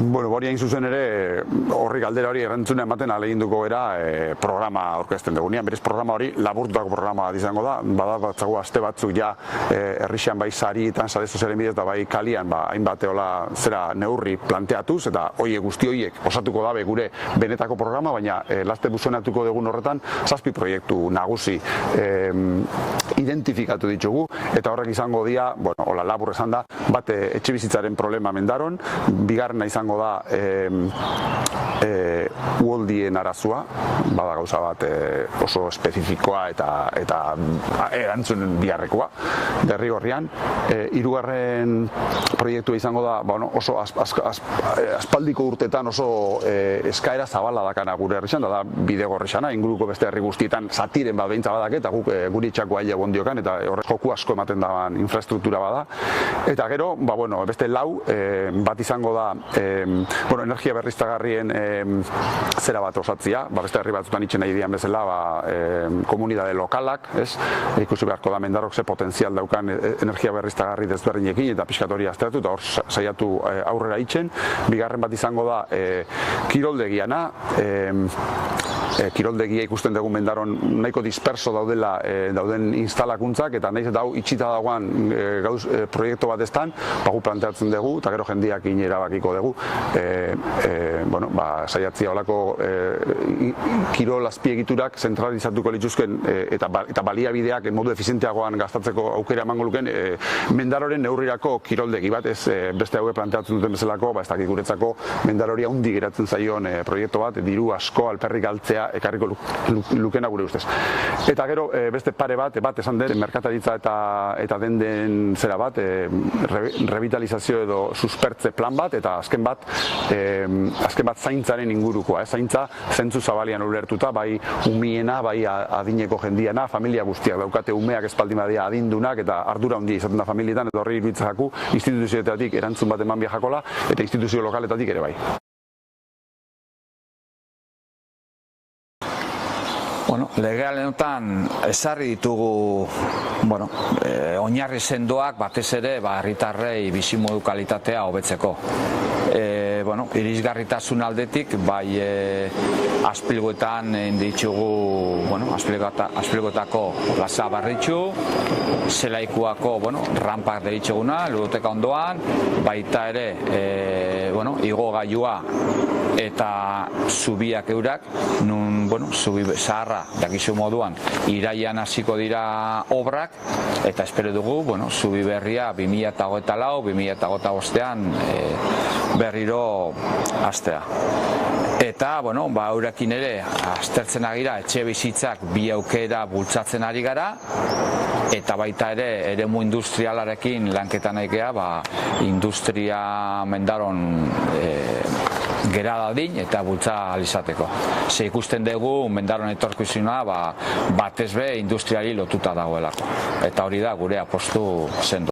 Bueno, hori hain zuzen ere, horri galdera hori erantzuna ematen ahaleginduko era programa aurkezten dugunean. Berez programa hori laburtutako programa bat izango da, badatzago aste batzuk ja herrixan bai sarietan, sare sozialen bidez eta bai kalian hainbat zera neurri planteatuz, eta horiek guzti horiek osatuko dabe gure benetako programa, baina laste buzionatuko dugun horretan 7 proiektu nagusi identifikatu ditugu, eta horrek izango dira, bueno, hola labur esan da, bat etxebizitzaren problema Mendaron, bigarrena izango da uholdien arazua, bada gauza bat oso espezifikoa eta erantzun biharrekoa derrigorrian. Hirugarren proiektua izango da, bueno, oso aspaldiko urtetan oso eskaera zabala dakana gure herrixan, da bidegorrixana, inguruko beste herri guztietan zatiren bat behintza badak, eta guk guri itxako aile gondiokan, eta horrek joku asko ematen daban infrastruktura bada. Eta gero, bueno, beste lau, bat izango da energia berriztagarrien zera bat osatzia, beste herri batzutan itxen nahi dian bezala komunidade lokalak, ikusi beharko da Mendarok ze potentzial daukan energia berriztagarri desberdinekin, eta pixkat hori azteratu, eta hor saiatu aurrera itxen. Bigarren bat izango da kiroldegiana, kiroldegia ikusten dugu Mendaron nahiko disperso dauden instalakuntzak, eta nahiz eta hau itxita dagoan proiektu bat estan, gu planteatzen dugu, eta gero jendeak erabakiko dugu, saiatzia olako kirol azpiegiturak zentralizatuko lituzken eta baliabideak modu efizienteagoan gastatzeko aukera emango luken Mendaroren neurrirako kiroldegi bat, ez beste hauek planteatzen duten bezalako, ez dakik guretzako Mendarori haundi geratzen zaion proiektu bat, diru asko alperrik galtzea ekarriko lukena gure ustez. Eta gero beste pare bat esan den merkataritza eta den zera bat, revitalizazio edo suspertze plan bat, eta azken bat zaintzaren ingurukoa, zaintza zentzu zabalian ulertuta, bai umiena, bai adineko jendiana, familia guztiak daukate umeak espaldin badia adindunak, eta ardura handia izaten da familietan, eta horri iruditzako instituzioetatik erantzun bat eman biajakola, eta instituzio lokaletatik ere bai. Legealetan ezarri ditugu oinarri sendoak batez ere herritarrei bizimodu kalitatea hobetzeko. Irisgarritasun aldetik, bai Azpilgoetan ditugu Azpilgoetako plaza barritxu, Zelaikuako rampak deritxeguna, ludoteka ondoan, baita ere igogailua eta zubiak eurak, nun zubi zaharra dakizu moduan iraian hasiko dira obrak, eta espero dugu zubi berria 2024-2025 berriro hastea. Eta, eurekin ere aztertzen agira etxe bizitzak bi aukera bultzatzen ari gara, eta baita ere eremu industrialarekin lanketan egea, industria Mendaron gera dadin eta bultza alizateko. Ze ikusten dugu Mendaron etorkizuna batez be industriari lotuta dagoelako. Eta hori da gure apostu sendo.